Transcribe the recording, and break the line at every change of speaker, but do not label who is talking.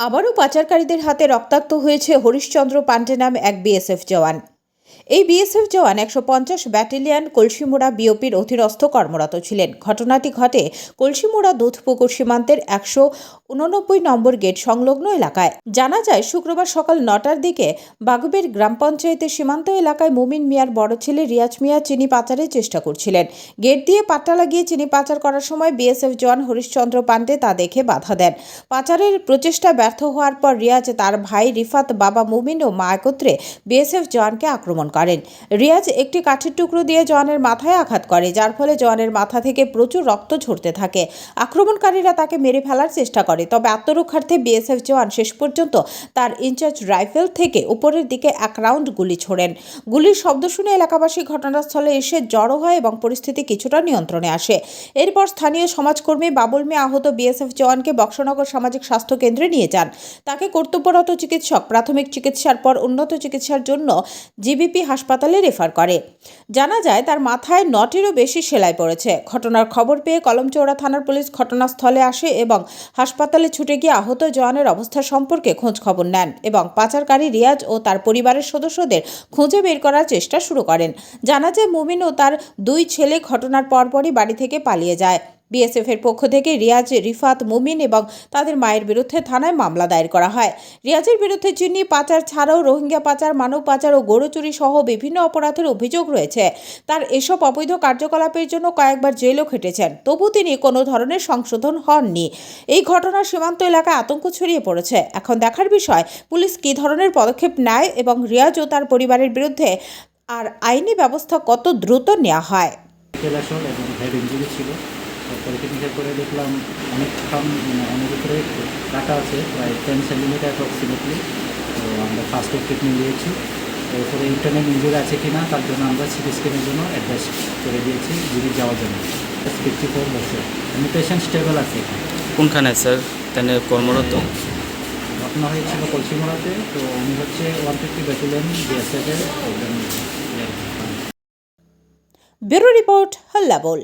আবারও পাচারকারীদের হাতে রক্তাক্ত হয়েছে হরিশচন্দ্র পান্ডে নামে এক বিএসএফ জওয়ান। এই বিএসএফ জওয়ান ১৫০ ব্যাটালিয়ন কলসিমুড়া বিওপির অধীনস্থ কর্মরত ছিলেন। ঘটনাটি ঘটে কলসিমুড়া দুধপুকুর সীমান্তের ১৮৯ নম্বর গেট সংলগ্ন এলাকায়। জানা যায়, শুক্রবার সকাল ৯টার দিকে বাগুবের গ্রাম পঞ্চায়েতের সীমান্ত এলাকায় মুমিন মিয়ার বড় ছেলে রিয়াজ মিয়া চিনি পাচারের চেষ্টা করছিলেন। গেট দিয়ে পাট্টা লাগিয়ে চিনি পাচার করার সময় বিএসএফ জওয়ান হরিশচন্দ্র পান্ডে তা দেখে বাধা দেন। পাচারের প্রচেষ্টা ব্যর্থ হওয়ার পর রিয়াজ, তার ভাই রিফাত, বাবা মুমিন ও মা একত্রে বিএসএফ জওয়ানকে আক্রমণ করেন। রিয়াজ একটি কাঠের টুকরো দিয়ে জওয়ানের মাথায় আঘাত করে, যার ফলে জওয়ানের মাথা থেকে প্রচুর রক্ত ঝরতে থাকে। আক্রমণকারীরা তাকে মেরে ফেলার চেষ্টা করে, তবে আত্মরক্ষার্থে বিএসএফ জওয়ান শেষ পর্যন্ত তার ইনচার্জ রাইফেল থেকে উপরের দিকে এক রাউন্ড গুলি ছোড়েন। গুলির শব্দ শুনে এলাকাবাসী ঘটনাস্থলে এসে জড়ো হয় এবং পরিস্থিতি কিছুটা নিয়ন্ত্রণে আসে। এরপর স্থানীয় সমাজকর্মী বাবুল মিয়া আহত বিএসএফ জওয়ানকে বক্সনগর সামাজিক স্বাস্থ্য কেন্দ্রে নিয়ে যান। তাকে কর্তব্যরত চিকিৎসক প্রাথমিক চিকিৎসার পর উন্নত চিকিৎসার জন্য জিবিপি হাসপাতালে রেফার করে। জানা যায়, তার মাথায় ৯টিরও বেশি সেলাই পড়েছে। ঘটনার খবর পেয়ে কলমচৌড়া থানার পুলিশ ঘটনাস্থলে আসে এবং হাসপাতালে ছুটে গিয়ে আহত জওয়ানের অবস্থা সম্পর্কে খোঁজ খবর নেন এবং পাচারকারী রিয়াজ ও তার পরিবারের সদস্যদের খুঁজে বের করার চেষ্টা শুরু করেন। জানা যায়, মুমিন ও তার দুই ছেলে ঘটনার পরপরই বাড়ি থেকে পালিয়ে যায়। বিএসএফের পক্ষ থেকে রিয়াজ, রিফাত, মুমিন এবং তাদের মায়ের বিরুদ্ধে থানায় মামলা দায়ের করা হয়। রিয়াজের বিরুদ্ধে চিনি পাচার ছাড়াও রোহিঙ্গা পাচার, মানব পাচার ও গরু চুরি সহ বিভিন্ন অপরাধের অভিযোগ রয়েছে। তার এসব অবৈধ কার্যকলাপের জন্য কয়েকবার জেলও খেটেছেন, তবু তিনি কোনো ধরনের সংশোধন হননি। এই ঘটনার সীমান্ত এলাকায় আতঙ্ক ছড়িয়ে পড়েছে। এখন দেখার বিষয়, পুলিশ কী ধরনের পদক্ষেপ নেয় এবং রিয়াজ ও তার পরিবারের বিরুদ্ধে আর আইনি ব্যবস্থা কত দ্রুত নেওয়া হয়।
পরীক্ষা করে দেখলাম অনেকক্ষণ অনেক উপরে কাটা আছে, প্রায় 10 সেন্টিমিটার অ্যাপ্রক্সিমেটলি। তো আমরা ফার্স্ট এড ট্রিটমেন্ট দিয়েছি। এরপরে ইন্টারনাল ইনজুরি আছে কি না তার জন্য আমরা সিটি স্ক্যানের জন্য অ্যাডভাইস করে দিয়েছি জিবি যাওয়ার জন্য। 54 বছর, আমি পেশেন্ট স্টেবল আছে।
কোনখানে স্যার তাহলে কর্মরত?
ঘটনা হয়েছিল কলসিমুড়াতে। তো আমি হচ্ছে 150 ব্যাটালিয়ন বিএসএফের।
ব্যুরো রিপোর্ট, হল্লা বল।